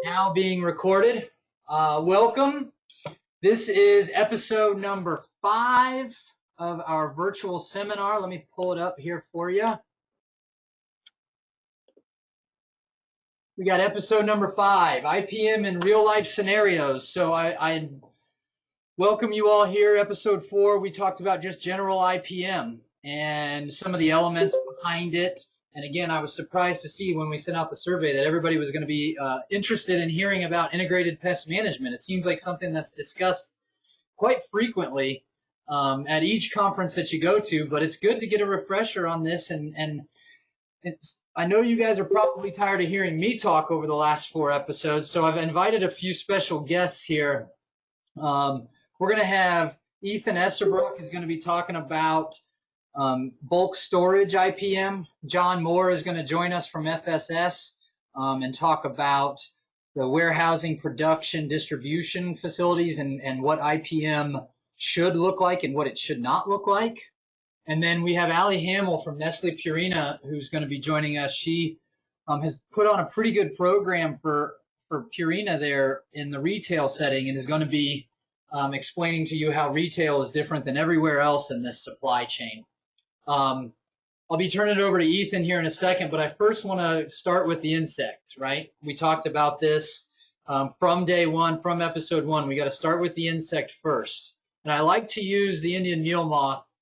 Now being recorded. Welcome. This is episode number 5 of our virtual seminar. Let me pull it up here for you. We got episode number 5, IPM in real life scenarios. So I welcome you all here. Episode 4, we talked about just general IPM and some of the elements behind it. And again, I was surprised to see when we sent out the survey that everybody was going to be interested in hearing about integrated pest management. It seems like something that's discussed quite frequently at each conference that you go to, but it's good to get a refresher on this. And I know you guys are probably tired of hearing me talk over the last 4 episodes, so I've invited a few special guests here. We're going to have Ethan Estabrook is going to be talking about bulk storage IPM. John Moore is going to join us from FSS and talk about the warehousing, production, distribution facilities and what IPM should look like and what it should not look like. And then we have Hammel from Nestle Purina, who's going to be joining us. She has put on a pretty good program for Purina there in the retail setting and is going to be explaining to you how retail is different than everywhere else in this supply chain. I'll be turning it over to Ethan here in a second, but I first want to start with the insect, right? We talked about this from day 1, from episode 1. We got to start with the insect first. And I like to use the Indian meal moth,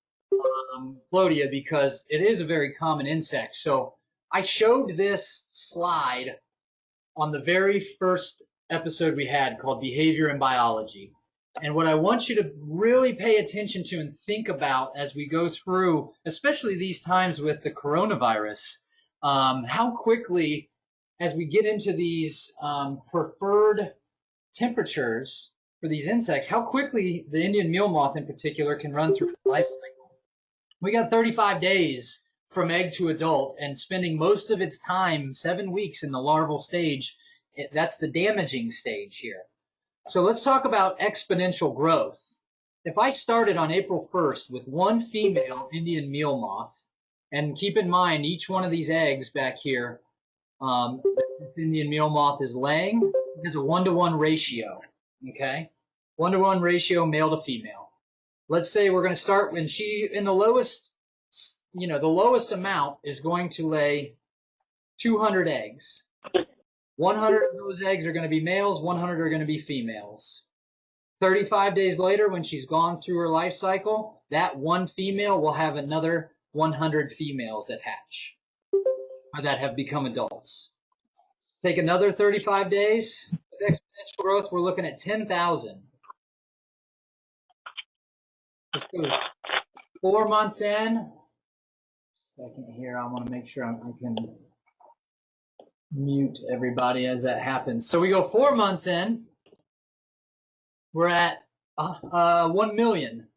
Clodia, because it is a very common insect. So I showed this slide on the very first episode we had called Behavior and Biology. And what I want you to really pay attention to and think about as we go through, especially these times with the coronavirus, how quickly, as we get into these preferred temperatures for these insects, how quickly the Indian meal moth in particular can run through its life cycle. We got 35 days from egg to adult, and spending most of its time, 7 weeks in the larval stage. That's the damaging stage here. So let's talk about exponential growth. If I started on April 1st with 1 female Indian meal moth, and keep in mind each one of these eggs back here, Indian meal moth is laying, has a 1-to-1 ratio, okay? 1-to-1 ratio male to female. Let's say we're going to start when she, in the lowest, the lowest amount is going to lay 200 eggs. 100 of those eggs are going to be males, 100 are going to be females. 35 days later, when she's gone through her life cycle, that 1 female will have another 100 females that hatch or that have become adults. Take another 35 days. With exponential growth, we're looking at 10,000. Let's go 4 months in. Second here, I want to make sure I can mute everybody as that happens. So we go 4 months in, we're at 1 million.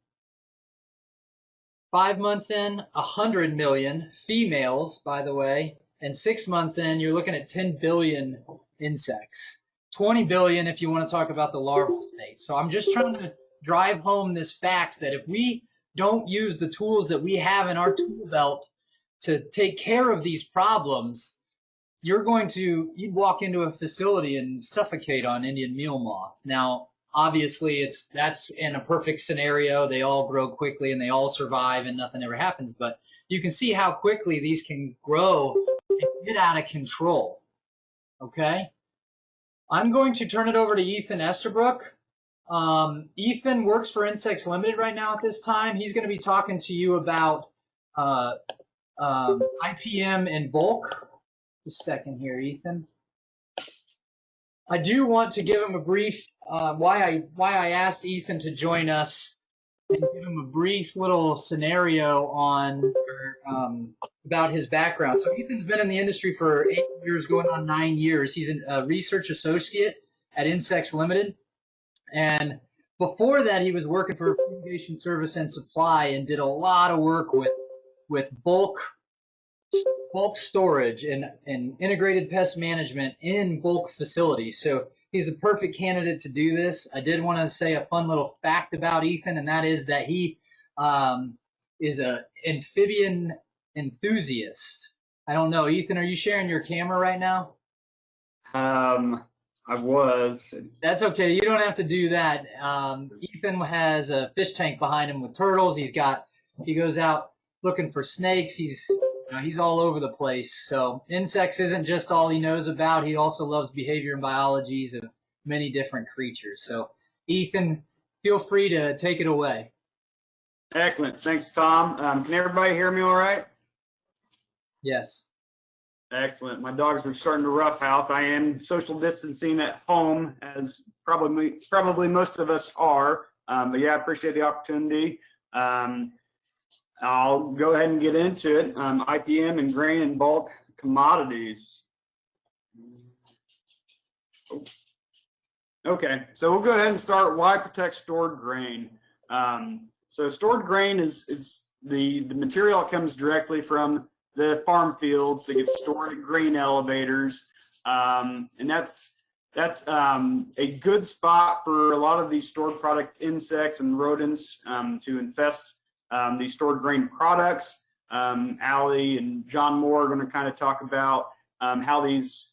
5 months in, 100 million females, by the way, and 6 months in, you're looking at 10 billion insects. 20 billion if you want to talk about the larval state. So I'm just trying to drive home this fact that if we don't use the tools that we have in our tool belt to take care of these problems, you'd walk into a facility and suffocate on Indian meal moth. Now, obviously, that's in a perfect scenario. They all grow quickly and they all survive and nothing ever happens. But you can see how quickly these can grow and get out of control. Okay? I'm going to turn it over to Ethan Estabrook. Ethan works for Insects Limited right now at this time. He's going to be talking to you about IPM in bulk. Just a second here, Ethan. I do want to give him a brief why I asked Ethan to join us and give him a brief little scenario on about his background. So Ethan's been in the industry for 8 years, going on 9 years. He's a research associate at Insects Limited, and before that, he was working for Fumigation Service and Supply and did a lot of work with bulk storage and integrated pest management in bulk facilities. So he's a perfect candidate to do this. I did want to say a fun little fact about Ethan, and that is that he is an amphibian enthusiast. I don't know, Ethan, are you sharing your camera right now? I was. That's okay. You don't have to do that. Ethan has a fish tank behind him with turtles. He goes out looking for snakes. He's all over the place. So insects isn't just all he knows about. He also loves behavior and biologies of many different creatures. So Ethan, feel free to take it away. Excellent. Thanks, Tom. Can everybody hear me all right? Yes. Excellent. My dogs are starting to roughhouse. I am social distancing at home, as probably most of us are. But yeah, I appreciate the opportunity. I'll go ahead and get into it. IPM and grain and bulk commodities. Okay, so we'll go ahead and start. Why protect stored grain? So stored grain is the material that comes directly from the farm fields that gets stored at grain elevators, and that's a good spot for a lot of these stored product insects and rodents to infest these stored grain products. Allie and John Moore are going to kind of talk about how these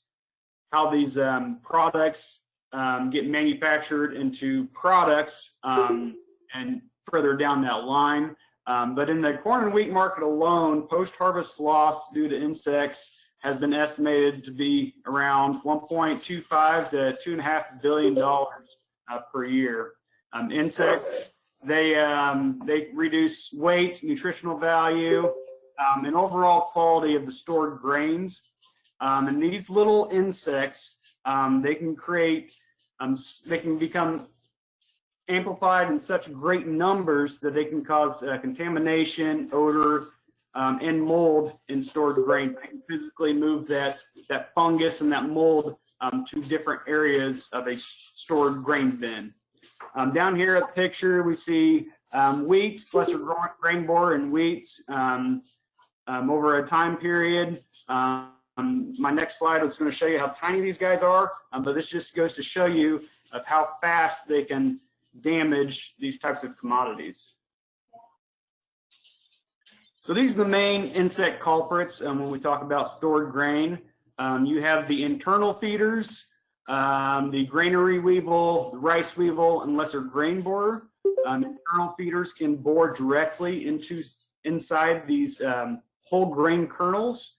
products get manufactured into products and further down that line. But in the corn and wheat market alone, post-harvest loss due to insects has been estimated to be around $1.25 to $2.5 billion per year. Insects, they reduce weight, nutritional value, and overall quality of the stored grains. And these little insects, they can become amplified in such great numbers that they can cause contamination, odor, and mold in stored grains. They can physically move that fungus and that mold to different areas of a stored grain bin. Down here at the picture, we see wheat, lesser grain borer and wheat over a time period. My next slide is going to show you how tiny these guys are, but this just goes to show you of how fast they can damage these types of commodities. So these are the main insect culprits when we talk about stored grain. You have the internal feeders, the granary weevil, the rice weevil, and lesser grain borer. Internal feeders can bore directly inside these whole grain kernels,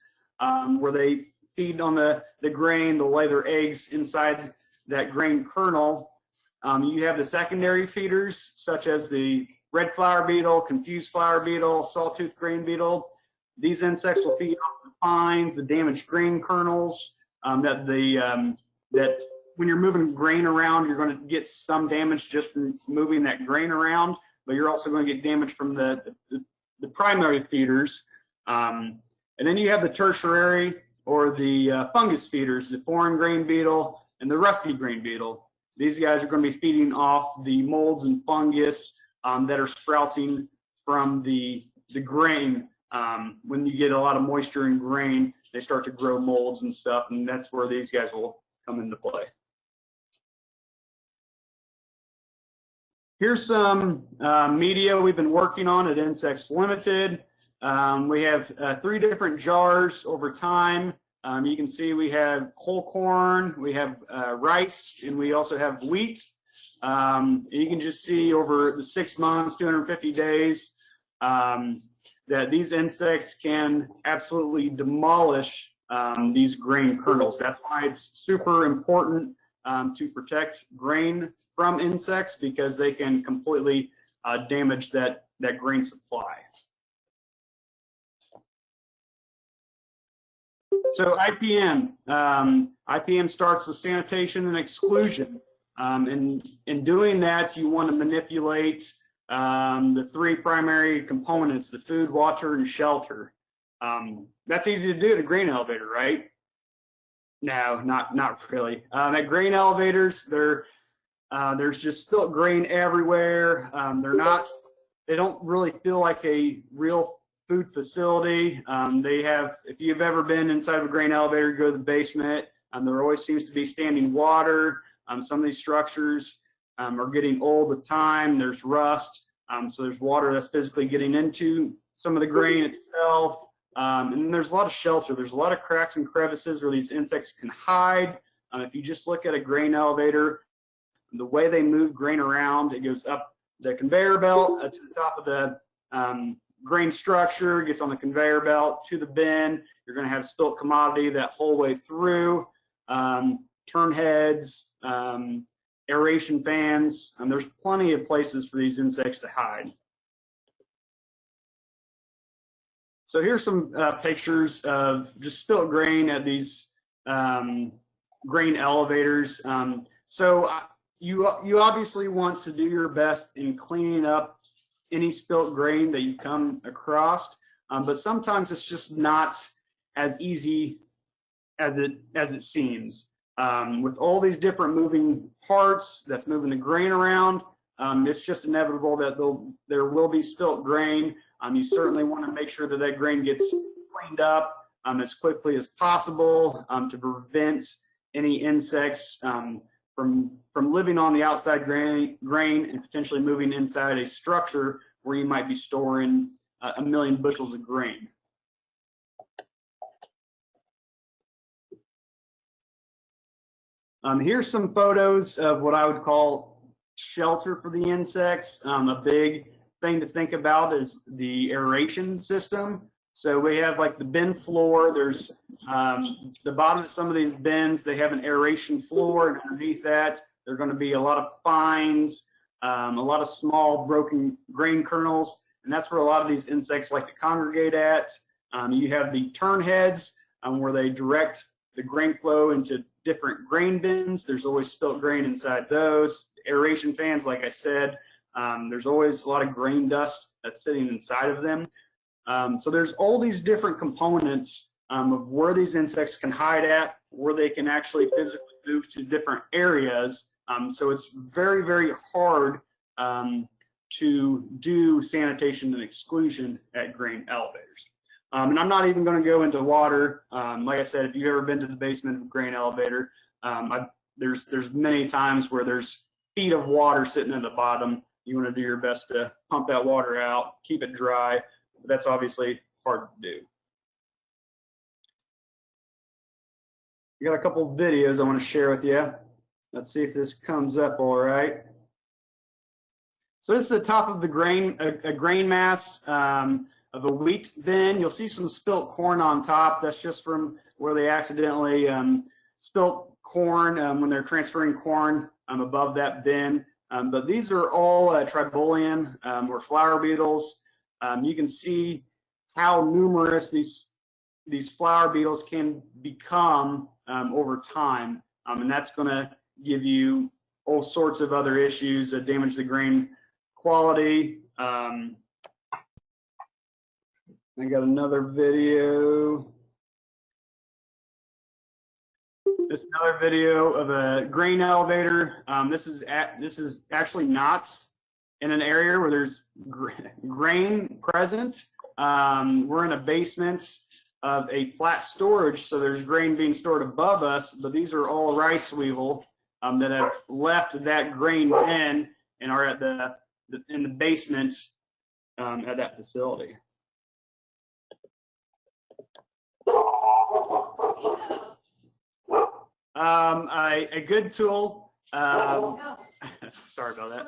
where they feed on the grain. They'll lay their eggs inside that grain kernel. You have the secondary feeders, such as the red flower beetle, confused flower beetle, sawtooth grain beetle. These insects will feed off the pines, the damaged grain kernels. That when you're moving grain around, you're going to get some damage just from moving that grain around, but you're also going to get damage from the primary feeders. And then you have the tertiary or the fungus feeders, the foreign grain beetle and the rusty grain beetle. These guys are going to be feeding off the molds and fungus that are sprouting from the grain. When you get a lot of moisture in grain, they start to grow molds and stuff, and that's where these guys will come into play. Here's some media we've been working on at Insects Limited. We have 3 different jars over time. You can see we have whole corn, we have rice, and we also have wheat. You can just see over the 6 months, 250 days, that these insects can absolutely demolish these grain kernels. That's why it's super important to protect grain from insects, because they can completely damage that grain supply. So IPM. IPM starts with sanitation and exclusion. In doing that, you want to manipulate the 3 primary components: the food, water, and shelter. That's easy to do at a grain elevator, right? No, not really. At grain elevators, there's just spilt grain everywhere. They don't really feel like a real food facility. If you've ever been inside of a grain elevator, go to the basement, there always seems to be standing water. Some of these structures are getting old with time. There's rust, so there's water that's physically getting into some of the grain itself. And there's a lot of shelter. There's a lot of cracks and crevices where these insects can hide. If you just look at a grain elevator, the way they move grain around, it goes up the conveyor belt to the top of the grain structure, gets on the conveyor belt to the bin. You're going to have spilt commodity that whole way through. Turn heads, aeration fans, and there's plenty of places for these insects to hide. So here's some pictures of just spilt grain at these grain elevators. You obviously want to do your best in cleaning up any spilt grain that you come across, but sometimes it's just not as easy as it seems. With all these different moving parts that's moving the grain around, it's just inevitable that there will be spilt grain. You certainly want to make sure that that grain gets cleaned up as quickly as possible to prevent any insects from living on the outside grain and potentially moving inside a structure where you might be storing 1 million bushels of grain. Here's some photos of what I would call shelter for the insects. A big thing to think about is the aeration system. So we have like the bin floor. There's the bottom of some of these bins, they have an aeration floor, and underneath that, there are going to be a lot of fines, a lot of small broken grain kernels, and that's where a lot of these insects like to congregate at. You have the turn heads where they direct the grain flow into different grain bins. There's always spilt grain inside those. Aeration fans, like I said, there's always a lot of grain dust that's sitting inside of them. So there's all these different components of where these insects can hide at, where they can actually physically move to different areas. So it's very, very hard to do sanitation and exclusion at grain elevators. And I'm not even going to go into water. Like I said, if you've ever been to the basement of a grain elevator, there's many times where there's feet of water sitting at the bottom. You want to do your best to pump that water out, keep it dry. But that's obviously hard to do. We got a couple of videos I want to share with you. Let's see if this comes up all right. So this is the top of the grain, a grain mass of a wheat bin. You'll see some spilt corn on top. That's just from where they accidentally spilt corn when they're transferring corn above that bin. But these are all tribolian or flower beetles. You can see how numerous these flower beetles can become over time, and that's going to give you all sorts of other issues that damage the grain quality. I got another video. This is another video of a grain elevator. This is actually not in an area where there's grain present. We're in a basement of a flat storage, so there's grain being stored above us, but these are all rice weevil that have left that grain bin and are at in the basement at that facility. A good tool, sorry about that.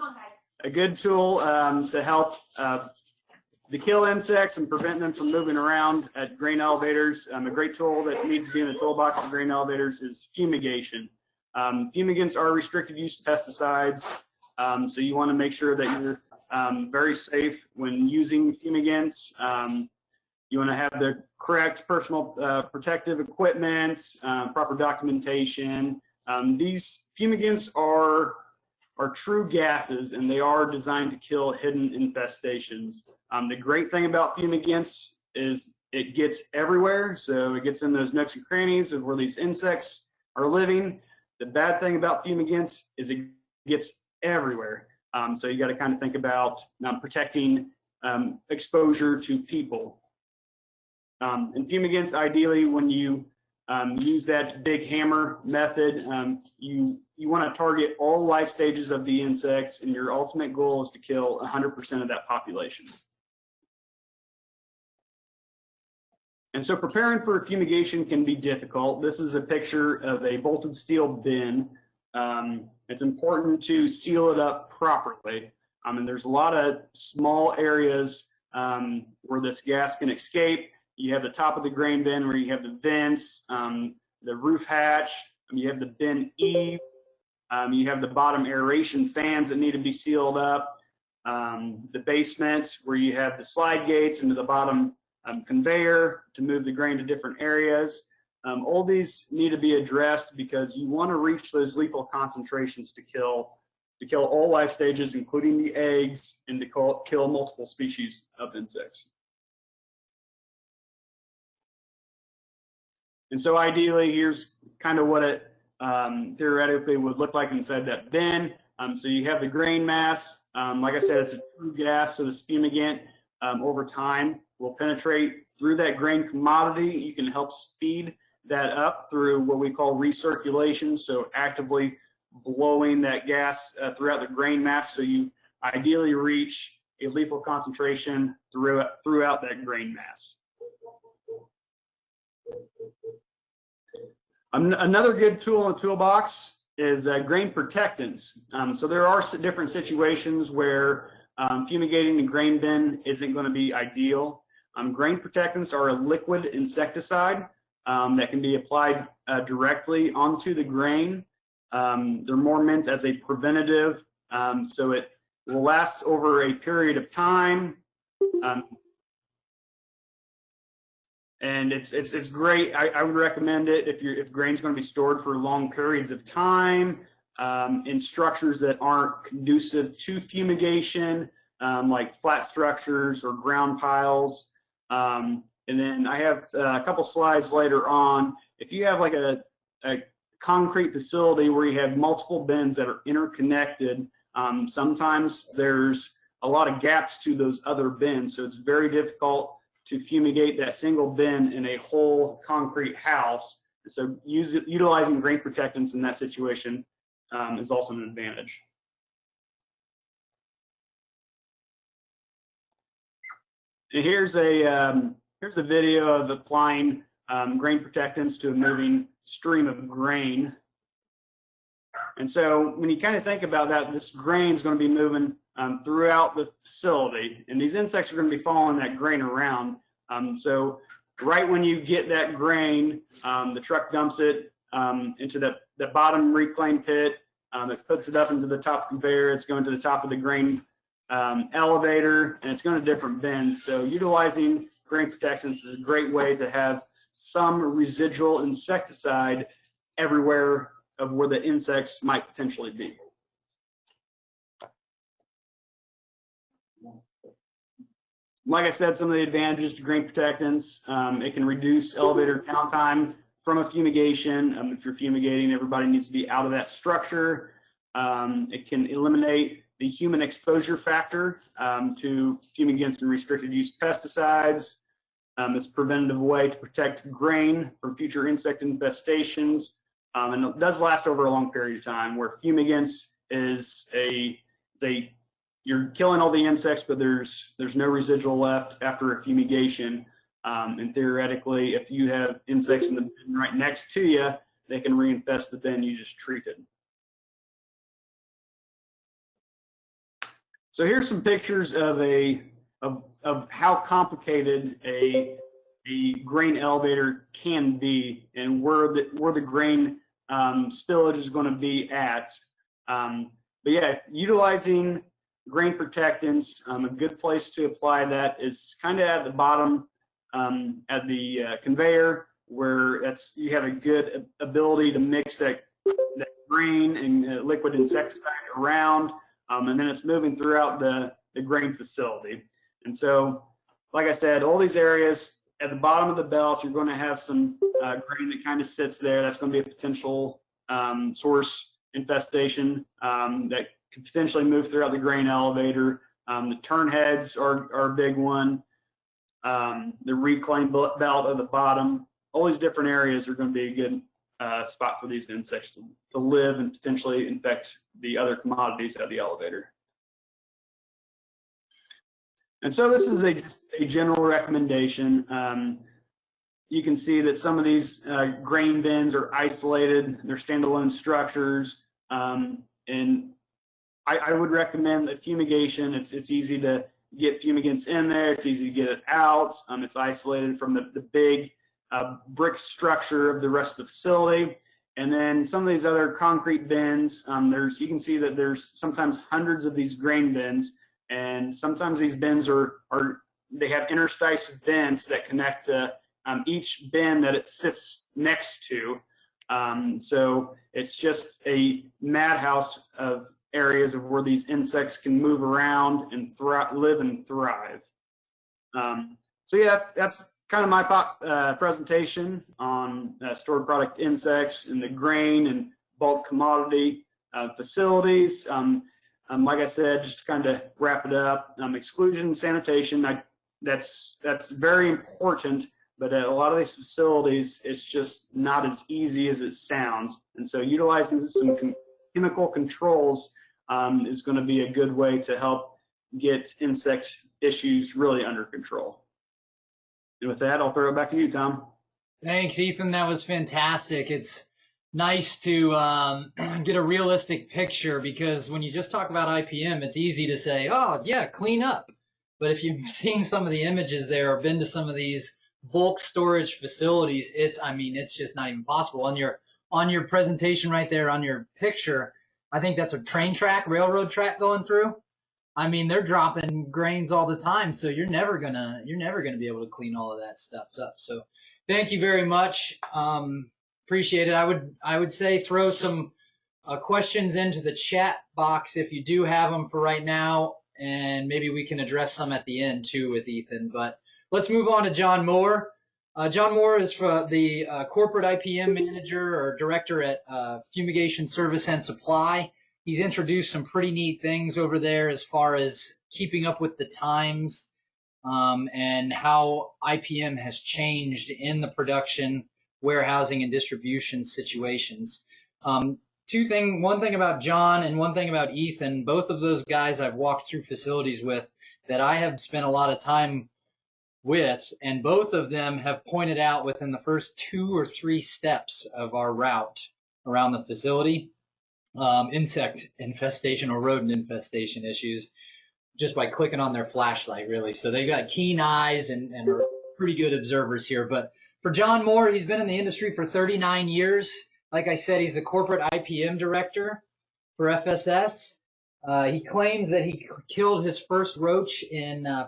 A good tool to help to kill insects and prevent them from moving around at grain elevators. A great tool that needs to be in the toolbox of grain elevators is fumigation. Fumigants are restricted use pesticides, so you want to make sure that you're very safe when using fumigants. You want to have the correct personal protective equipment, proper documentation. These fumigants are true gases, and they are designed to kill hidden infestations. The great thing about fumigants is it gets everywhere, so it gets in those nooks and crannies of where these insects are living. The bad thing about fumigants is it gets everywhere. So you got to kind of think about protecting exposure to people. And fumigants, ideally, when you use that big hammer method, you want to target all life stages of the insects, and your ultimate goal is to kill 100% of that population. And so preparing for fumigation can be difficult. This is a picture of a bolted steel bin. It's important to seal it up properly. And there's a lot of small areas where this gas can escape. You have the top of the grain bin where you have the vents, the roof hatch, you have the bin eave, you have the bottom aeration fans that need to be sealed up, the basements where you have the slide gates into the bottom conveyor to move the grain to different areas. All these need to be addressed because you want to reach those lethal concentrations to kill all life stages, including the eggs, and to kill multiple species of insects. And so ideally, here's kind of what it theoretically would look like inside that bin. So you have the grain mass. Like I said, it's a true gas, so this fumigant over time will penetrate through that grain commodity. You can help speed that up through what we call recirculation, so actively blowing that gas throughout the grain mass, so you ideally reach a lethal concentration throughout that grain mass. Another good tool in the toolbox is grain protectants. So there are different situations where fumigating the grain bin isn't going to be ideal. Grain protectants are a liquid insecticide that can be applied directly onto the grain. They're more meant as a preventative, so it will last over a period of time. And it's great. I would recommend it if grain's going to be stored for long periods of time in structures that aren't conducive to fumigation, like flat structures or ground piles. And then I have a couple slides later on. If you have like a concrete facility where you have multiple bins that are interconnected, sometimes there's a lot of gaps to those other bins, so it's very difficult to fumigate that single bin in a whole concrete house. So utilizing grain protectants in that situation is also an advantage. And here's a video of applying grain protectants to a moving stream of grain. And so when you kind of think about that, this grain is going to be moving throughout the facility, and these insects are going to be following that grain around. So right when you get that grain, the truck dumps it into the bottom reclaim pit. It puts it up into the top conveyor. It's going to the top of the grain elevator, and it's going to different bins. So utilizing grain protectants is a great way to have some residual insecticide everywhere of where the insects might potentially be. Like I said, some of the advantages to grain protectants, it can reduce elevator downtime from a fumigation. If you're fumigating, everybody needs to be out of that structure. It can eliminate the human exposure factor to fumigants and restricted use pesticides. It's a preventative way to protect grain from future insect infestations. And it does last over a long period of time, where fumigants is you're killing all the insects, but there's no residual left after a fumigation. And theoretically, if you have insects in the bin right next to you, they can reinfest the bin you just treated. So here's some pictures of how complicated a grain elevator can be, and where the grain spillage is going to be at. But yeah, utilizing grain protectants, a good place to apply that is kind of at the bottom at the conveyor, where you have a good ability to mix that grain and liquid insecticide around, and then it's moving throughout the grain facility. And so, like I said, all these areas at the bottom of the belt, you're going to have some grain that kind of sits there. That's going to be a potential source infestation that could potentially move throughout the grain elevator. The turn heads are a big one. The reclaim belt at the bottom. All these different areas are going to be a good spot for these insects to live and potentially infect the other commodities at the elevator. And so this is a general recommendation. you can see that some of these grain bins are isolated, they're standalone structures, and I would recommend the fumigation. It's easy to get fumigants in there, it's easy to get it out, it's isolated from the big brick structure of the rest of the facility. And then some of these other concrete bins, you can see that there's sometimes hundreds of these grain bins, and sometimes these bins they have interstice vents that connect to each bin that it sits next to. So it's just a madhouse of areas of where these insects can move around and live and thrive. So yeah, that's kind of my presentation on stored product insects in the grain and bulk commodity facilities. Like I said, just to kind of wrap it up, exclusion and sanitation, that's very important, but at a lot of these facilities, it's just not as easy as it sounds. And so utilizing some chemical controls is going to be a good way to help get insect issues really under control. And with that, I'll throw it back to you, Tom. Thanks, Ethan. That was fantastic. It's nice to get a realistic picture, because when you just talk about IPM, it's easy to say, oh, yeah, clean up. But if you've seen some of the images there or been to some of these bulk storage facilities, it's just not even possible. On your presentation right there, on your picture, I think that's a train track, railroad track going through. I mean, they're dropping grains all the time, so you're never gonna be able to clean all of that stuff up. So thank you very much. Appreciate it. I would say throw some questions into the chat box if you do have them for right now, and maybe we can address some at the end too with Ethan. But let's move on to John Moore. John Moore is for the corporate IPM manager or director at Fumigation Service and Supply. He's introduced some pretty neat things over there as far as keeping up with the times and how IPM has changed in the production, warehousing, and distribution situations. One thing about John and one thing about Ethan, both of those guys I've walked through facilities with that I have spent a lot of time with, and both of them have pointed out within the first 2 or 3 steps of our route around the facility, insect infestation or rodent infestation issues just by clicking on their flashlight, really. So they've got keen eyes and are pretty good observers here. But for John Moore, he's been in the industry for 39 years. Like I said, he's the corporate IPM director for FSS. He claims that he killed his first roach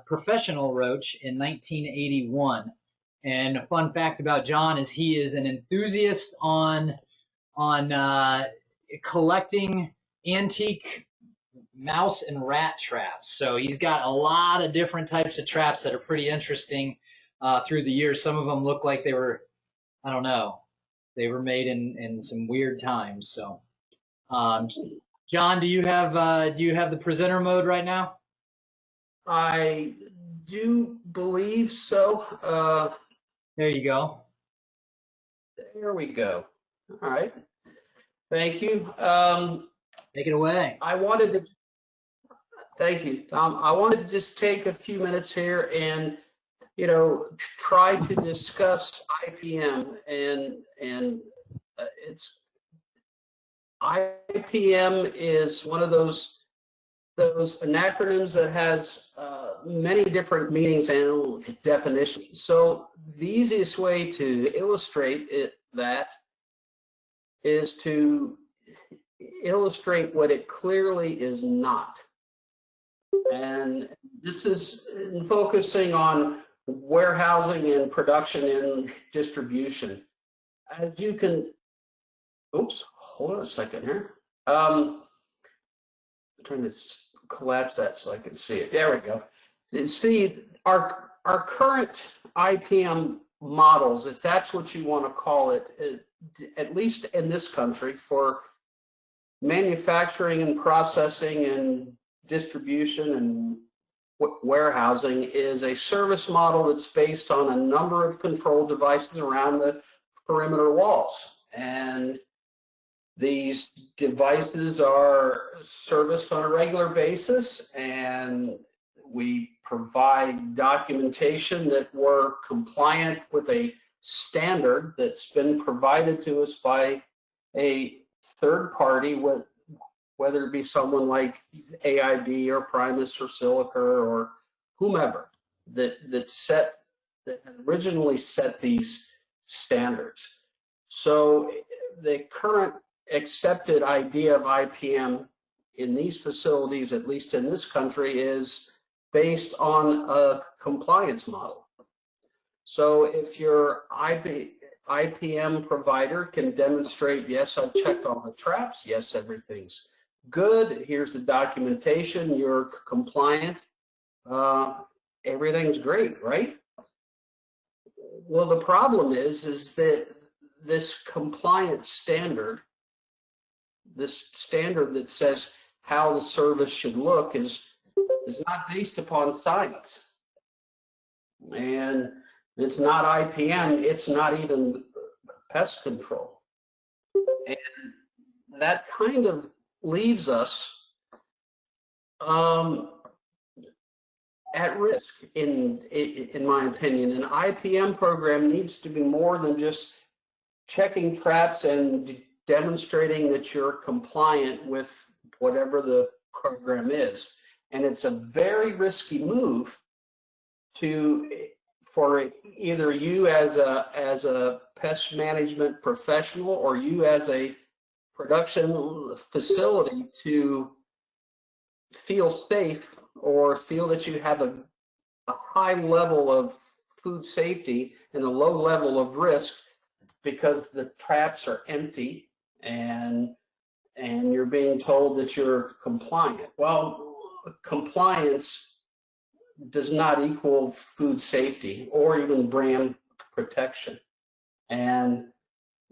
professional roach in 1981. And a fun fact about John is he is an enthusiast on collecting antique mouse and rat traps. So he's got a lot of different types of traps that are pretty interesting through the years. Some of them look like they were, I don't know, they were made in some weird times. So John, do you have the presenter mode right now? I do believe so. There you go. There we go. All right. Thank you. Take it away. Thank you, Tom. I wanted to just take a few minutes here and, try to discuss IPM and it's IPM is one of those acronyms that has many different meanings and definitions. So the easiest way to illustrate that is to illustrate what it clearly is not. And this is focusing on warehousing and production and distribution. As you can, oops, hold on a second here. I'm trying to collapse that so I can see it. There we go. You see, our current IPM models, if that's what you want to call it, at least in this country, for manufacturing and processing and distribution and warehousing, is a service model that's based on a number of control devices around the perimeter walls. And these devices are serviced on a regular basis, and we provide documentation that we're compliant with a standard that's been provided to us by a third party, whether it be someone like AIB or Primus or Silica or whomever that originally set these standards. So the current accepted idea of IPM in these facilities, at least in this country, is based on a compliance model. So if your IPM provider can demonstrate, yes, I've checked all the traps, yes, everything's good, here's the documentation, you're compliant, everything's great, right? Well, the problem is that this compliance standard, this standard that says how the service should look is not based upon science. And it's not IPM, it's not even pest control. And that kind of leaves us at risk, in my opinion. An IPM program needs to be more than just checking traps and demonstrating that you're compliant with whatever the program is. And it's a very risky move for either you as a pest management professional or you as a production facility to feel safe or feel that you have a high level of food safety and a low level of risk because the traps are empty and you're being told that you're compliant. Well, compliance does not equal food safety or even brand protection. And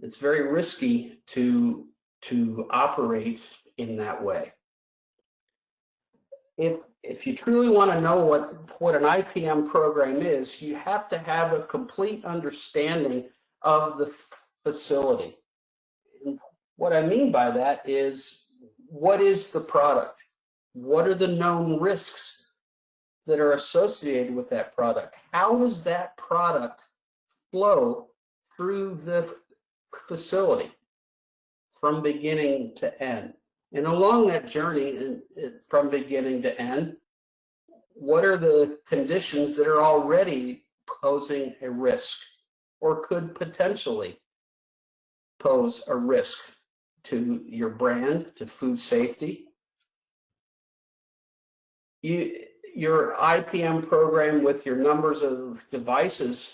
it's very risky to operate in that way. If you truly want to know what an IPM program is, you have to have a complete understanding of the facility. And what I mean by that is, what is the product? What are the known risks that are associated with that product? How does that product flow through the facility from beginning to end? And along that journey from beginning to end, what are the conditions that are already posing a risk or could potentially pose a risk to your brand, to food safety? Your IPM program with your numbers of devices,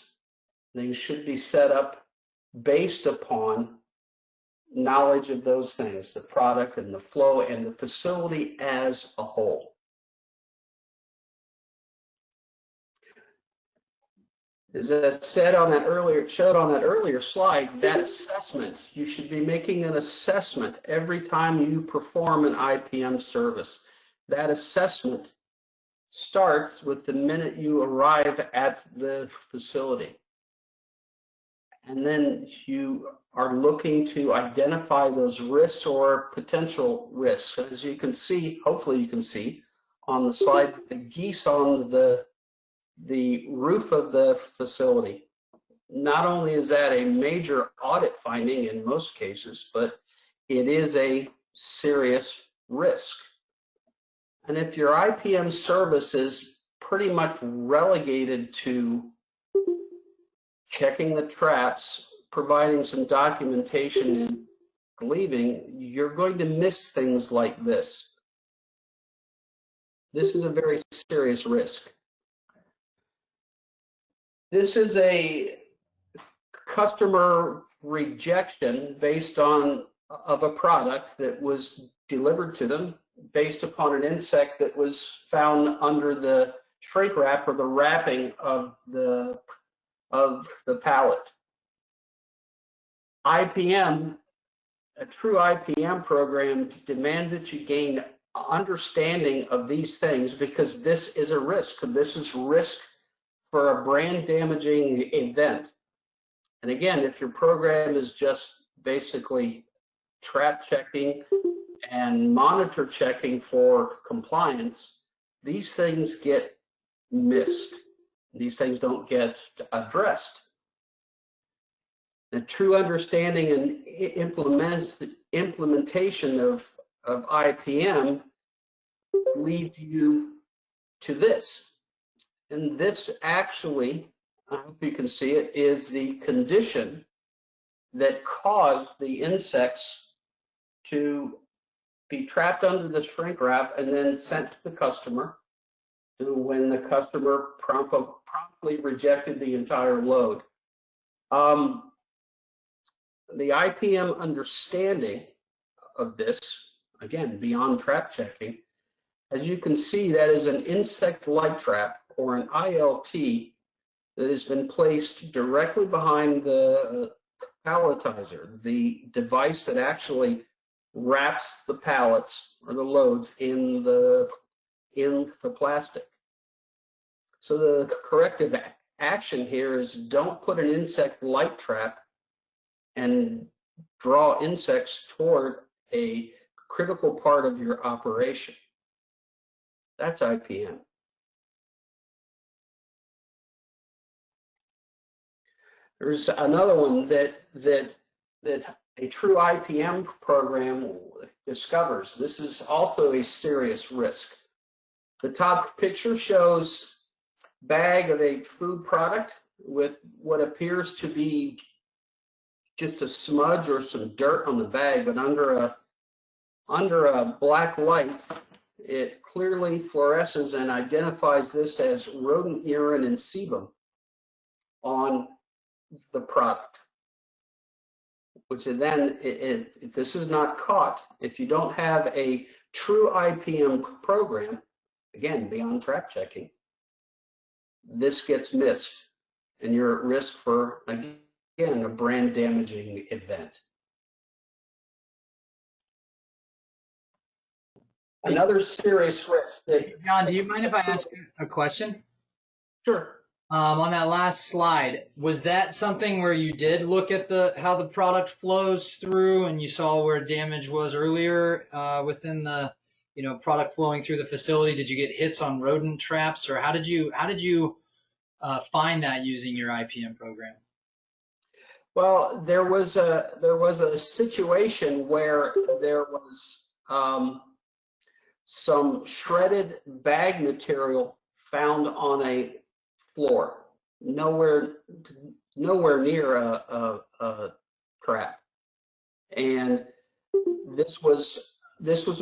they should be set up based upon knowledge of those things, the product and the flow and the facility as a whole. As I said on that earlier, it showed on that earlier slide, that assessment, you should be making an assessment every time you perform an IPM service. That assessment starts with the minute you arrive at the facility. And then you are looking to identify those risks or potential risks. As you can see, hopefully you can see on the slide, the geese on the roof of the facility. Not only is that a major audit finding in most cases, but it is a serious risk. And if your IPM service is pretty much relegated to checking the traps, providing some documentation and leaving, you're going to miss things like this. This is a very serious risk. This is a customer rejection based on of a product that was delivered to them based upon an insect that was found under the shrink wrap or the wrapping of the pallet. IPM, a true IPM program, demands that you gain understanding of these things because this is a risk. This is risk for a brand damaging event. And again, if your program is just basically trap checking and monitor checking for compliance, these things get missed. These things don't get addressed. The true understanding and implementation of IPM leads you to this. And this actually, I hope you can see it, is the condition that caused the insects to be trapped under the shrink wrap and then sent to the customer, to when the customer promptly rejected the entire load. The IPM understanding of this, again, beyond trap checking, as you can see, that is an insect light trap, or an ILT, that has been placed directly behind the palletizer, the device that actually wraps the pallets or the loads in the plastic. So the corrective action here is don't put an insect light trap and draw insects toward a critical part of your operation. That's IPM. There's another one that a true IPM program discovers. This is also a serious risk. The top picture shows a bag of a food product with what appears to be just a smudge or some dirt on the bag, but under a black light, it clearly fluoresces and identifies this as rodent urine and sebum on the product. Which then, if this is not caught, if you don't have a true IPM program, again, beyond trap checking, this gets missed and you're at risk for, again, a brand damaging event. Another serious risk that... John, do you mind if I ask a question? Sure. On that last slide, was that something where you did look at how the product flows through, and you saw where damage was earlier within the product flowing through the facility? Did you get hits on rodent traps, or how did you find that using your IPM program? Well, there was a situation where there was some shredded bag material found on a floor, nowhere near a trap, and this was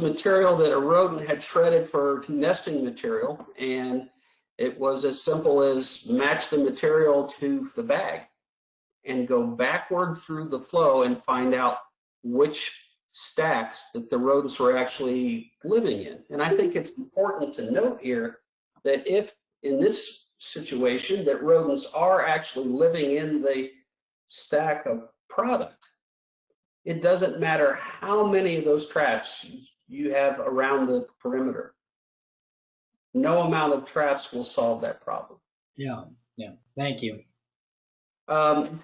material that a rodent had shredded for nesting material, and it was as simple as match the material to the bag and go backward through the flow and find out which stacks that the rodents were actually living in. And I think it's important to note here that if in this situation that rodents are actually living in the stack of product, it doesn't matter how many of those traps you have around the perimeter. No amount of traps will solve that problem. Yeah. Thank you.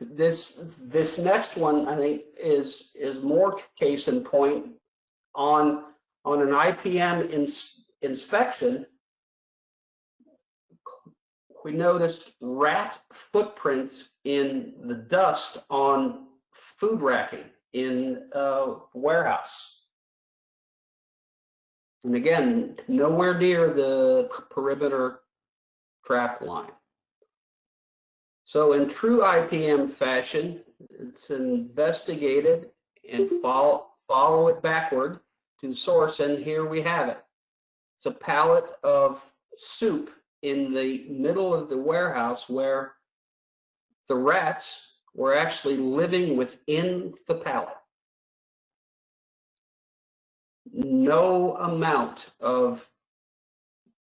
This next one, I think, is more case in point on an IPM inspection. We noticed rat footprints in the dust on food racking in a warehouse. And again, nowhere near the perimeter trap line. So in true IPM fashion, it's investigated and follow it backward to the source, and here we have it. It's a pallet of soup in the middle of the warehouse where the rats were actually living within the pallet. No amount of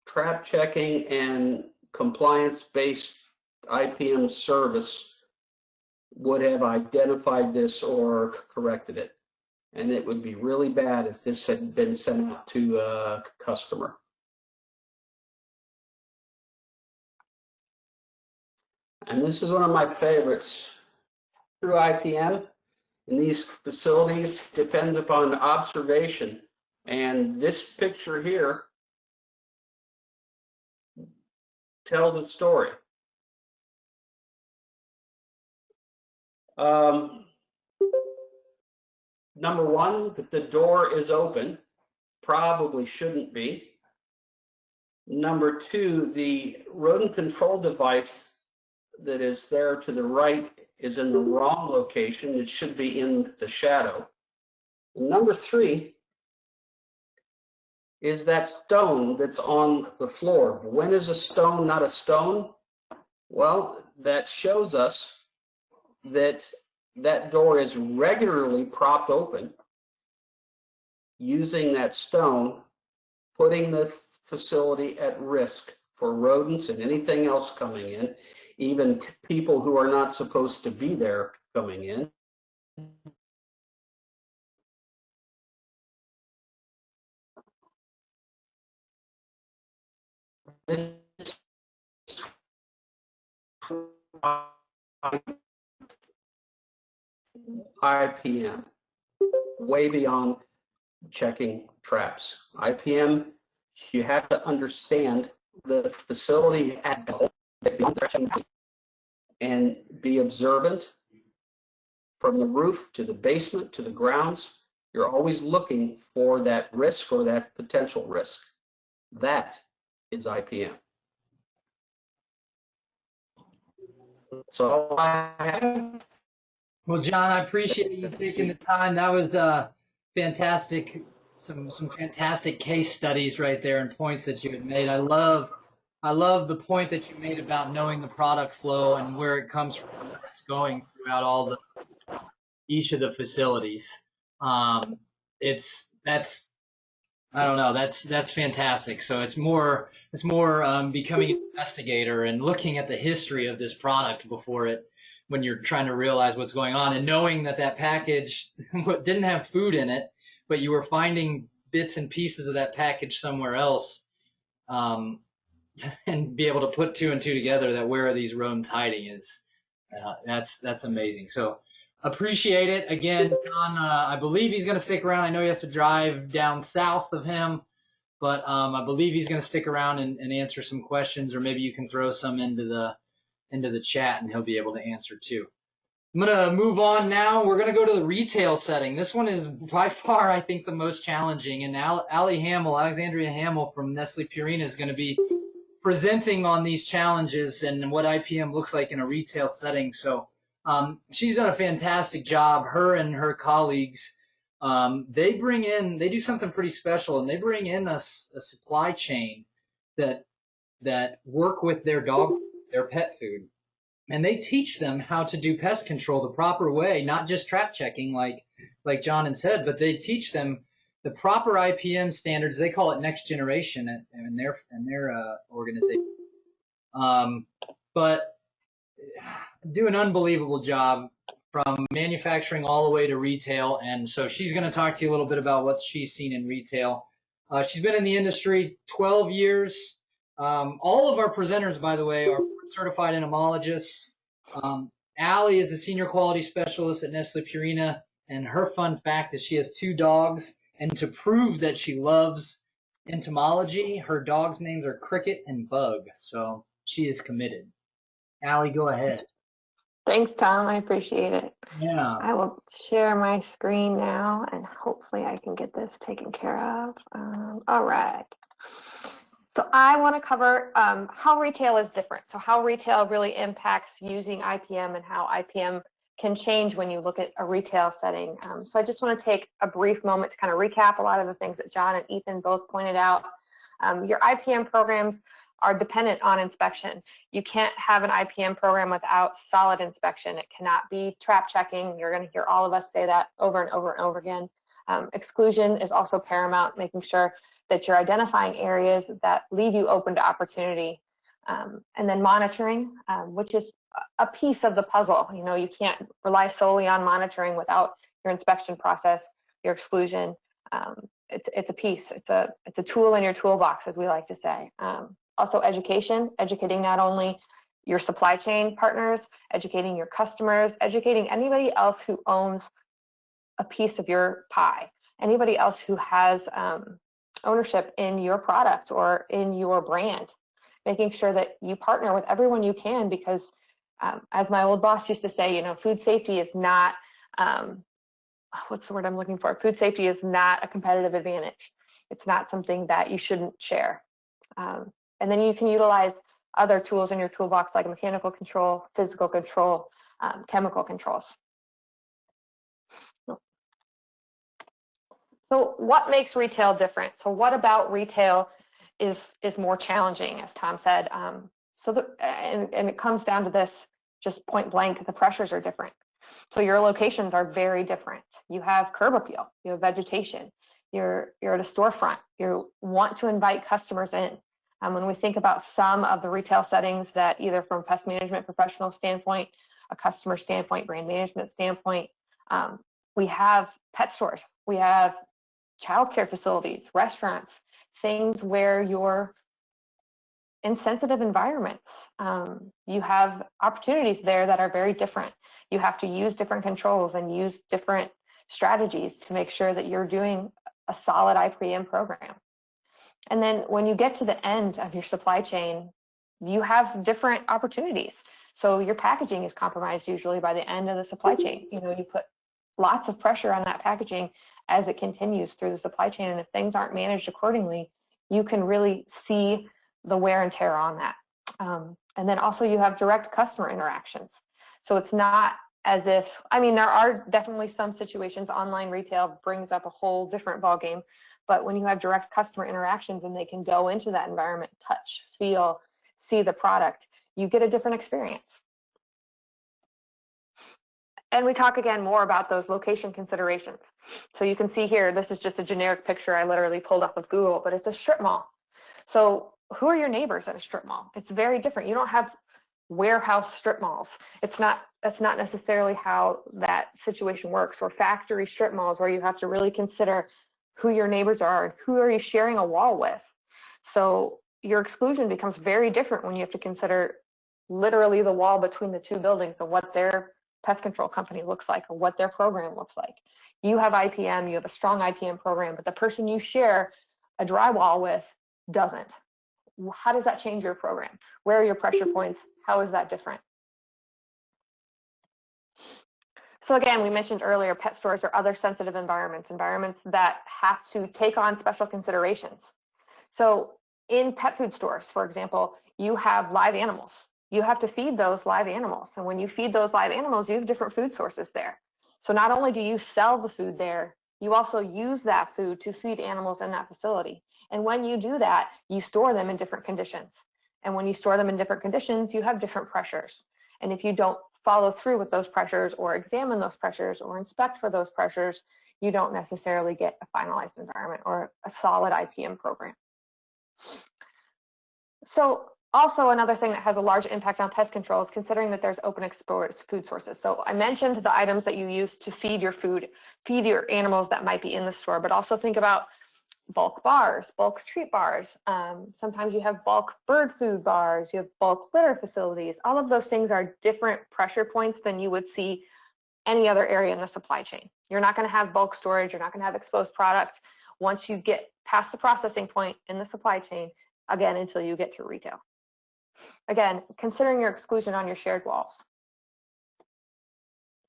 trap checking and compliance-based IPM service would have identified this or corrected it. And it would be really bad if this had been sent out to a customer. And this is one of my favorites. True IPM in these facilities depends upon observation. And this picture here tells a story. Number one, that the door is open, probably shouldn't be. Number two, the rodent control device that is there to the right is in the wrong location. It should be in the shadow. Number three is that stone that's on the floor. When is a stone not a stone? Well, that shows us that that door is regularly propped open using that stone, putting the facility at risk for rodents and anything else coming in, even people who are not supposed to be there coming in. This IPM, way beyond checking traps. IPM, you have to understand the facility at and be observant from the roof to the basement to the grounds. You're always looking for that risk or that potential risk. That is IPM. So I have. Well, John, I appreciate you taking the time. That was fantastic. Some fantastic case studies right there and points that you had made. I love the point that you made about knowing the product flow and where it comes from, where it's going throughout each of the facilities. I don't know. That's fantastic. So it's more becoming an investigator and looking at the history of this product when you're trying to realize what's going on, and knowing that package didn't have food in it, but you were finding bits and pieces of that package somewhere else, and be able to put two and two together that where are these rodents hiding is that's amazing. So appreciate it again, John. I believe he's going to stick around. I know he has to drive down south of him, but I believe he's going to stick around and answer some questions, or maybe you can throw some into the chat and he'll be able to answer too. I'm going to move on now. We're going to go to the retail setting. This one is by far, I think, the most challenging. And Alexandria Hammel from Nestle Purina is going to be presenting on these challenges and what IPM looks like in a retail setting. So she's done a fantastic job. Her and her colleagues, they do something pretty special, and they bring in a supply chain that work with their pet food. And they teach them how to do pest control the proper way, not just trap checking like John had said, but they teach them the proper IPM standards. They call it next generation in their organization. But do an unbelievable job from manufacturing all the way to retail. And so she's going to talk to you a little bit about what she's seen in retail. She's been in the industry 12 years. All of our presenters, by the way, are certified entomologists. Allie is a senior quality specialist at Nestle Purina, and her fun fact is she has 2 dogs, and to prove that she loves entomology, her dogs' names are Cricket and Bug, so she is committed. Allie, go ahead. Thanks, Tom. I appreciate it. Yeah. I will share my screen now, and hopefully I can get this taken care of. All right. So I want to cover how retail is different. So how retail really impacts using IPM and how IPM can change when you look at a retail setting. So I just want to take a brief moment to kind of recap a lot of the things that John and Ethan both pointed out. Your IPM programs are dependent on inspection. You can't have an IPM program without solid inspection. It cannot be trap checking. You're going to hear all of us say that over and over and over again. Exclusion is also paramount, making sure that you're identifying areas that leave you open to opportunity. And then monitoring, which is a piece of the puzzle. You know, you can't rely solely on monitoring without your inspection process, your exclusion. It's a piece, it's a tool in your toolbox, as we like to say. Also education, educating not only your supply chain partners, educating your customers, educating anybody else who owns a piece of your pie, anybody else who has ownership in your product or in your brand, making sure that you partner with everyone you can, because As my old boss used to say, you know, food safety is not, what's the word I'm looking for? Food safety is not a competitive advantage. It's not something that you shouldn't share. And then you can utilize other tools in your toolbox like mechanical control, physical control, chemical controls. So what makes retail different? So what about retail is more challenging, as Tom said? And it comes down to this, just point blank, the pressures are different. So your locations are very different. You have curb appeal, you have vegetation, you're at a storefront, you want to invite customers in. When we think about some of the retail settings that either from pest management professional standpoint, a customer standpoint, brand management standpoint, we have pet stores, we have childcare facilities, restaurants, things where you're in sensitive environments. You have opportunities there that are very different. You have to use different controls and use different strategies to make sure that you're doing a solid IPM program. And then when you get to the end of your supply chain, you have different opportunities. So your packaging is compromised usually by the end of the supply chain. You know, you put lots of pressure on that packaging as it continues through the supply chain. And if things aren't managed accordingly, you can really see the wear and tear on that. And then also you have direct customer interactions. So it's not as if, I mean, there are definitely some situations, online retail brings up a whole different ballgame, but when you have direct customer interactions and they can go into that environment, touch, feel, see the product, you get a different experience. And we talk again more about those location considerations. So you can see here, this is just a generic picture I literally pulled off of Google, but it's a strip mall. So who are your neighbors at a strip mall? It's very different. You don't have warehouse strip malls. That's not necessarily how that situation works. Or factory strip malls where you have to really consider who your neighbors are and who are you sharing a wall with. So your exclusion becomes very different when you have to consider literally the wall between the two buildings and what their pest control company looks like or what their program looks like. You have IPM, you have a strong IPM program, but the person you share a drywall with doesn't. How does that change your program? Where are your pressure points? How is that different? So again, we mentioned earlier, pet stores are other sensitive environments that have to take on special considerations. So in pet food stores, for example, you have live animals. You have to feed those live animals. And when you feed those live animals, you have different food sources there. So not only do you sell the food there, you also use that food to feed animals in that facility. And when you do that, you store them in different conditions. And when you store them in different conditions, you have different pressures. And if you don't follow through with those pressures or examine those pressures or inspect for those pressures, you don't necessarily get a finalized environment or a solid IPM program. So also another thing that has a large impact on pest control is considering that there's open exposed food sources. So I mentioned the items that you use to feed your food, feed your animals that might be in the store, but also think about bulk bars, bulk treat bars. Sometimes you have bulk bird food bars, you have bulk litter facilities. All of those things are different pressure points than you would see any other area in the supply chain. You're not going to have bulk storage, you're not going to have exposed product once you get past the processing point in the supply chain, again, until you get to retail. Again, considering your exclusion on your shared walls.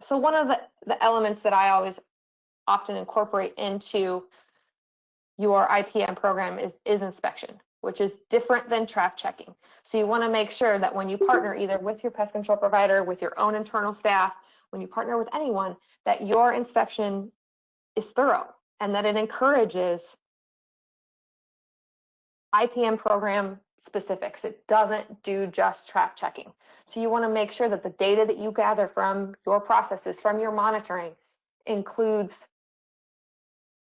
So one of the elements that I always often incorporate into your IPM program is inspection, which is different than trap checking. So you want to make sure that when you partner either with your pest control provider, with your own internal staff, when you partner with anyone, that your inspection is thorough and that it encourages IPM program specifics. It doesn't do just trap checking. So you want to make sure that the data that you gather from your processes, from your monitoring,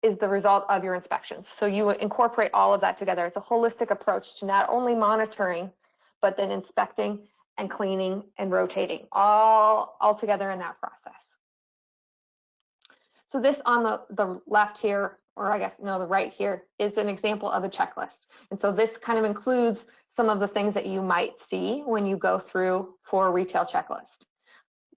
is the result of your inspections. So you incorporate all of that together. It's a holistic approach to not only monitoring, but then inspecting and cleaning and rotating all together in that process. So this on the left here, or I guess, no, the right here, is an example of a checklist. And so this kind of includes some of the things that you might see when you go through for a retail checklist.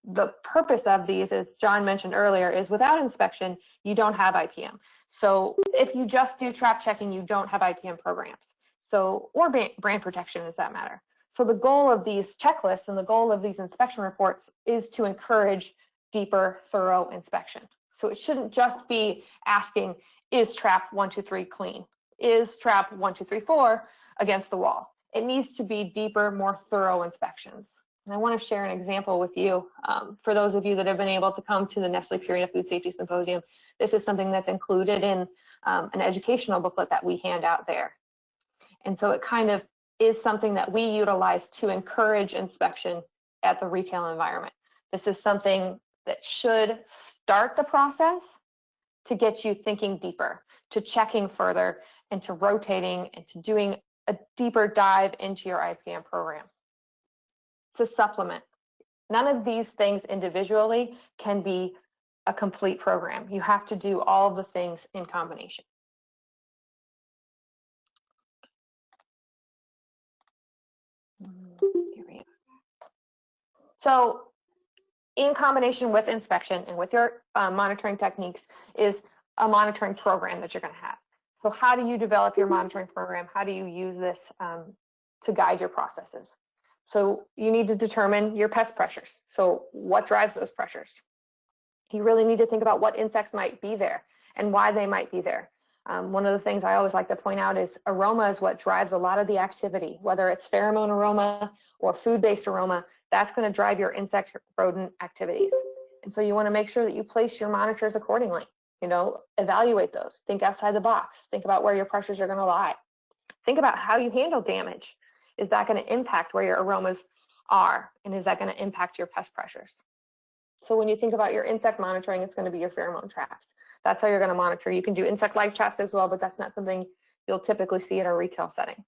The purpose of these, as John mentioned earlier, is without inspection, you don't have IPM. So if you just do trap checking, you don't have IPM programs. So, or brand protection, does that matter? So the goal of these checklists and the goal of these inspection reports is to encourage deeper, thorough inspection. So it shouldn't just be asking, is trap 1, 2, 3 clean? Is trap 1, 2, 3, 4 against the wall? It needs to be deeper, more thorough inspections. And I want to share an example with you. For those of you that have been able to come to the Nestle Purina Food Safety Symposium, this is something that's included in an educational booklet that we hand out there. And so it kind of is something that we utilize to encourage inspection at the retail environment. This is something that should start the process to get you thinking deeper, to checking further, and to rotating and to doing a deeper dive into your IPM program. It's a supplement. None of these things individually can be a complete program. You have to do all the things in combination. Here we go. So in combination with inspection and with your monitoring techniques is a monitoring program that you're going to have. So how do you develop your monitoring program? How do you use this to guide your processes? So you need to determine your pest pressures. So what drives those pressures? You really need to think about what insects might be there and why they might be there. One of the things I always like to point out is aroma is what drives a lot of the activity, whether it's pheromone aroma or food-based aroma, that's going to drive your insect rodent activities. And so you want to make sure that you place your monitors accordingly. You know, evaluate those. Think outside the box. Think about where your pressures are going to lie. Think about how you handle damage. Is that going to impact where your aromas are? And is that going to impact your pest pressures? So when you think about your insect monitoring, it's going to be your pheromone traps. That's how you're going to monitor. You can do insect light traps as well, but that's not something you'll typically see in a retail setting.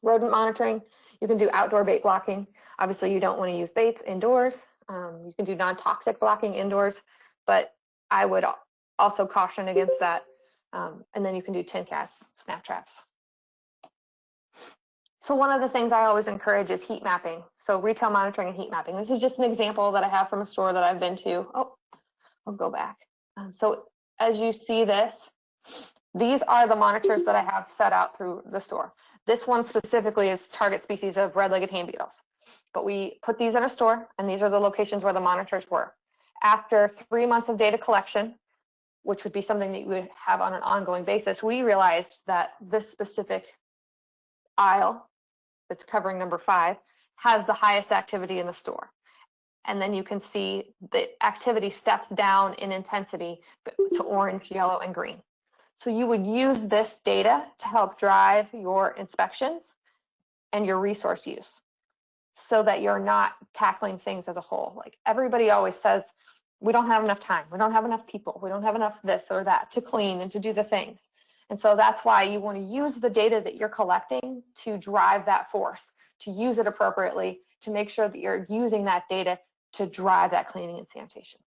Rodent monitoring, you can do outdoor bait blocking. Obviously, you don't want to use baits indoors. You can do non-toxic blocking indoors, but I would also caution against that. And then you can do tin cats, snap traps. So one of the things I always encourage is heat mapping. So retail monitoring and heat mapping. This is just an example that I have from a store that I've been to. Oh, I'll go back. So as you see this, these are the monitors that I have set out through the store. This one specifically is target species of red-legged hand beetles. But we put these in a store, and these are the locations where the monitors were. After 3 months of data collection, which would be something that you would have on an ongoing basis, we realized that this specific aisle that's covering number 5 has the highest activity in the store. And then you can see the activity steps down in intensity to orange, yellow, and green. So you would use this data to help drive your inspections and your resource use so that you're not tackling things as a whole. Like everybody always says, we don't have enough time, we don't have enough people, we don't have enough this or that to clean and to do the things. And so that's why you want to use the data that you're collecting to drive that force, to use it appropriately, to make sure that you're using that data to drive that cleaning and sanitation.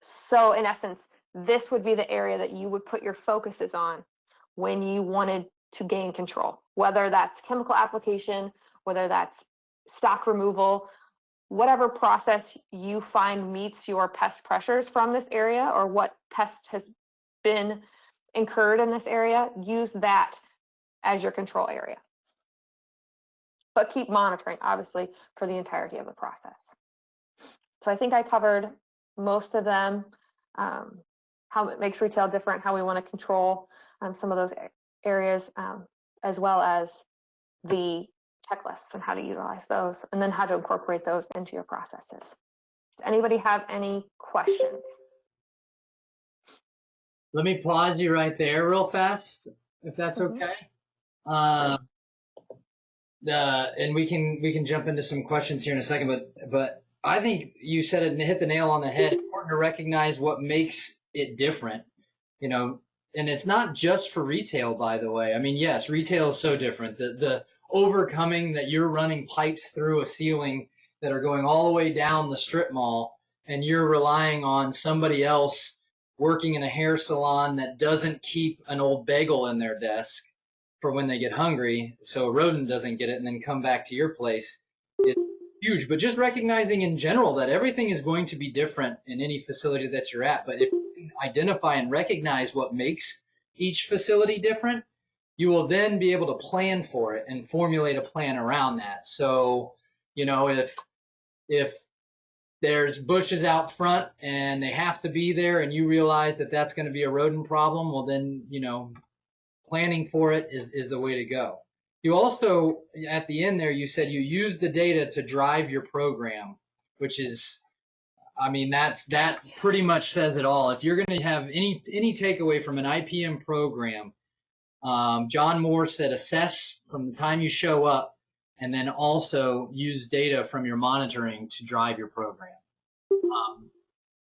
So in essence, this would be the area that you would put your focuses on when you wanted to gain control, whether that's chemical application, whether that's stock removal, whatever process you find meets your pest pressures from this area or what pest has been incurred in this area, use that as your control area. But keep monitoring, obviously, for the entirety of the process. So I think I covered most of them, how it makes retail different, how we want to control some of those areas, as well as the checklists and how to utilize those, and then how to incorporate those into your processes. Does anybody have any questions? Let me pause you right there real fast, if that's okay. And we can jump into some questions here in a second, but I think you said it and hit the nail on the head. It's important to recognize what makes it different, you know, and it's not just for retail, by the way. I mean, yes, retail is so different. The overcoming that you're running pipes through a ceiling that are going all the way down the strip mall, and you're relying on somebody else working in a hair salon that doesn't keep an old bagel in their desk for when they get hungry, so a rodent doesn't get it and then come back to your place. It's huge. But just recognizing in general that everything is going to be different in any facility that you're at. But if you can identify and recognize what makes each facility different, you will then be able to plan for it and formulate a plan around that. So, you know, if there's bushes out front and they have to be there and you realize that that's going to be a rodent problem, well then, you know, planning for it is the way to go. You also, at the end there, you said you use the data to drive your program, which is, I mean, that pretty much says it all. If you're going to have any takeaway from an IPM program, John Moore said assess from the time you show up, and then also use data from your monitoring to drive your program.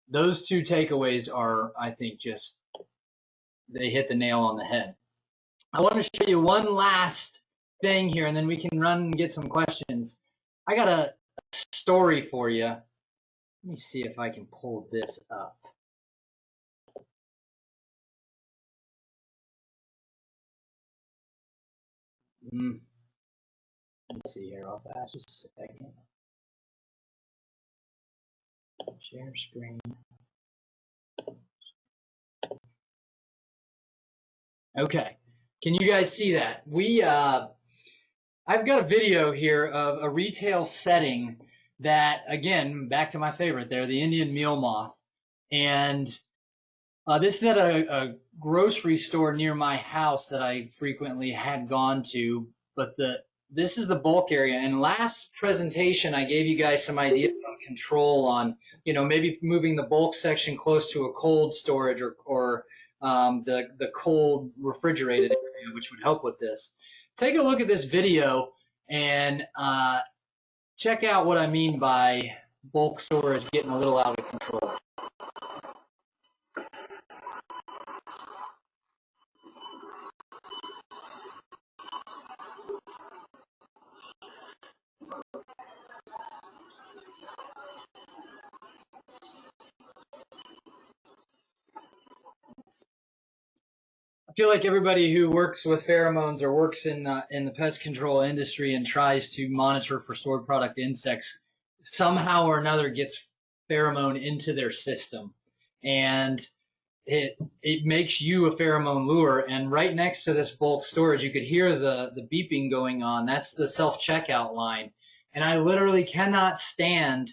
Those two takeaways are, I think, just, they hit the nail on the head. I want to show you one last thing here, and then we can run and get some questions. I got a story for you. Let me see if I can pull this up. Let me see here real fast, just a second. Share screen. Okay, can you guys see that? I've got a video here of a retail setting that, again, back to my favorite there, the Indian meal moth. And this is at a grocery store near my house that I frequently had gone to, but this is the bulk area. And last presentation, I gave you guys some ideas on control on, you know, maybe moving the bulk section close to a cold storage or the cold refrigerated area, which would help with this. Take a look at this video and check out what I mean by bulk storage getting a little out of control. I feel like everybody who works with pheromones or works in the pest control industry and tries to monitor for stored product insects somehow or another gets pheromone into their system, and it makes you a pheromone lure. And right next to this bulk storage, you could hear the beeping going on. That's the self-checkout line, and I literally cannot stand,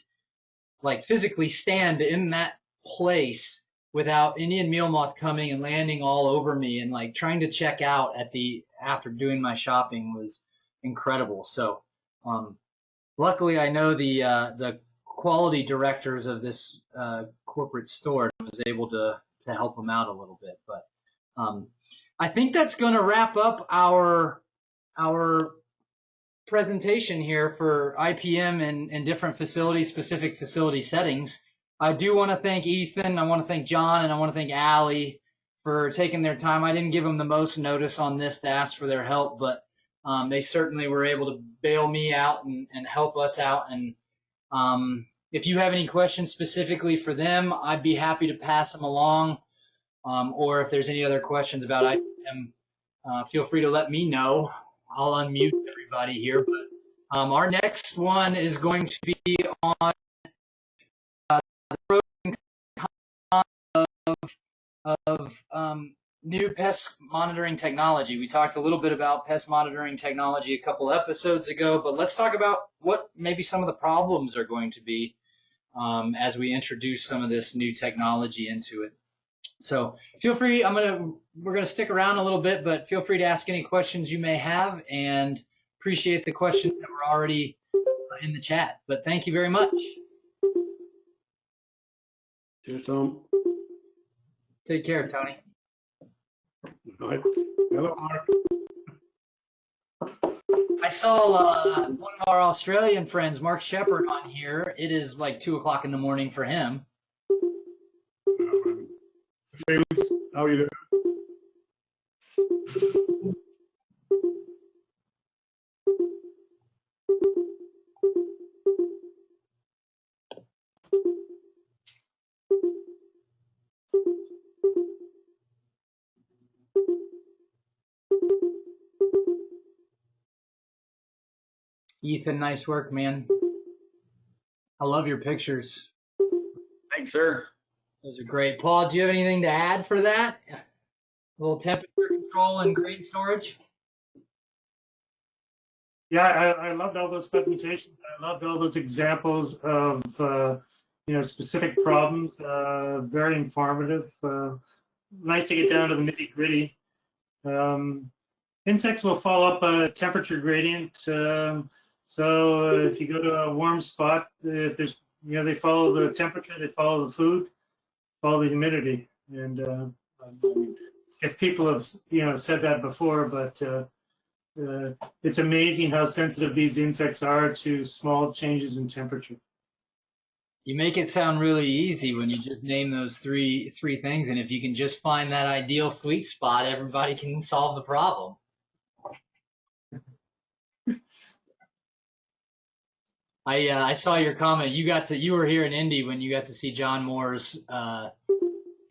like physically stand in that place without Indian meal moth coming and landing all over me, and like trying to check out after doing my shopping was incredible. So luckily I know the quality directors of this corporate store, and was able to help them out a little bit. But I think that's going to wrap up our presentation here for IPM and different specific facility settings. I do want to thank Ethan, I want to thank John, and I want to thank Allie for taking their time. I didn't give them the most notice on this to ask for their help, but they certainly were able to bail me out and help us out. And if you have any questions specifically for them, I'd be happy to pass them along. Or if there's any other questions about IPM, feel free to let me know. I'll unmute everybody here. But our next one is going to be on pros and cons of new pest monitoring technology. We talked a little bit about pest monitoring technology a couple episodes ago, but let's talk about what maybe some of the problems are going to be as we introduce some of this new technology into it. So feel free, we're gonna stick around a little bit, but feel free to ask any questions you may have, and appreciate the questions that were already in the chat. But thank you very much. Cheers, Tom. Take care, Tony. Hello, Mark. I saw one of our Australian friends, Mark Shepard, on here. It is like 2 o'clock in the morning for him. Felix, how are you doing? Ethan, nice work, man. I love your pictures. Thanks, sir. Those are great. Paul, do you have anything to add for that? A little temperature control and grain storage? Yeah, I loved all those presentations. I loved all those examples of specific problems. Very informative. Nice to get down to the nitty gritty. Insects will follow up a temperature gradient. So if you go to a warm spot, if there's they follow the temperature, they follow the food, follow the humidity, and I guess people have said that before, but it's amazing how sensitive these insects are to small changes in temperature. You make it sound really easy when you just name those three things, and if you can just find that ideal sweet spot, everybody can solve the problem. I saw your comment. You were here in Indy when you got to see John Moore's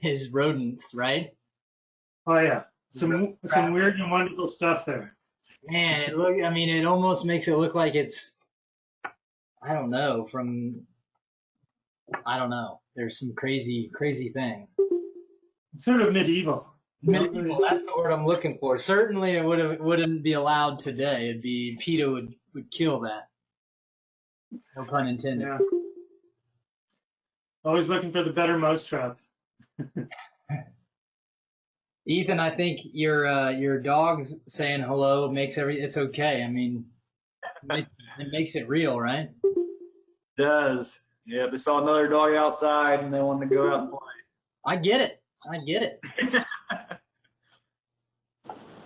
his rodents, right? Oh yeah, some weird and wonderful stuff there. Man, it almost makes it look like it's, I don't know. There's some crazy things. It's sort of medieval. Medieval, that's the word I'm looking for. Certainly, it wouldn't be allowed today. It'd be PETA would kill that. No pun intended. Yeah. Always looking for the better mousetrap. Ethan, I think your dog's saying hello makes it's okay. I mean, it makes it real, right? It does. Yeah, they saw another dog outside and they wanted to go out and play. I get it.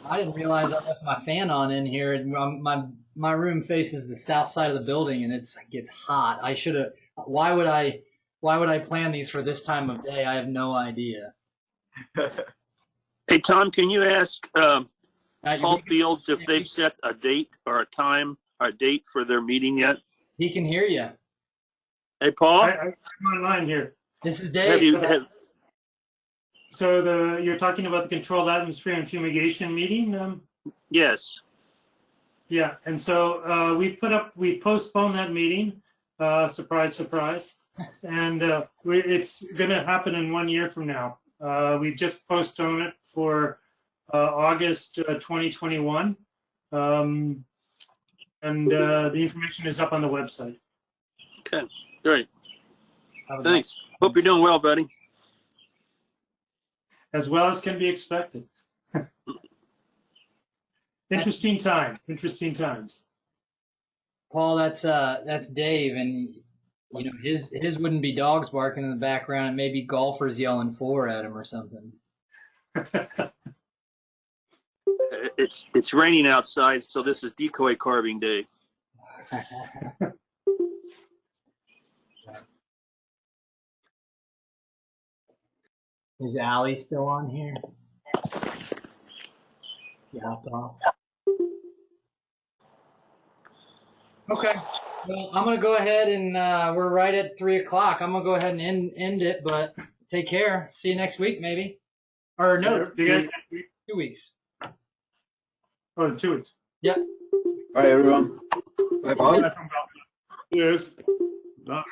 I didn't realize I left my fan on in here. My room faces the south side of the building, and it gets hot. I should have. Why would I plan these for this time of day? I have no idea. Hey, Tom, can you ask Paul You- Fields if they've set a date or a time or a date for their meeting yet? He can hear you. Hey, Paul, I'm online here. This is have Dave. you? So you're talking about the controlled atmosphere and fumigation meeting? Yes. Yeah, and so we postponed that meeting. Surprise, surprise. And it's going to happen in 1 year from now. We just postponed it for August 2021. And the information is up on the website. Okay, great. Have a Thanks. Hope you're doing well, buddy. As well as can be expected. Interesting times. Paul, that's Dave, and his wouldn't be dogs barking in the background. It may be golfers yelling four at him or something. It's raining outside, so this is decoy carving day. Is Allie still on here? She hopped off. Okay. Well, I'm gonna go ahead and we're right at 3 o'clock. I'm gonna go ahead and end it, but take care. See you next week, maybe. Or no, Do you guys, 2 weeks. oh, 2 weeks. Yep. All right, everyone. Bye, Bob. Yes. Bye.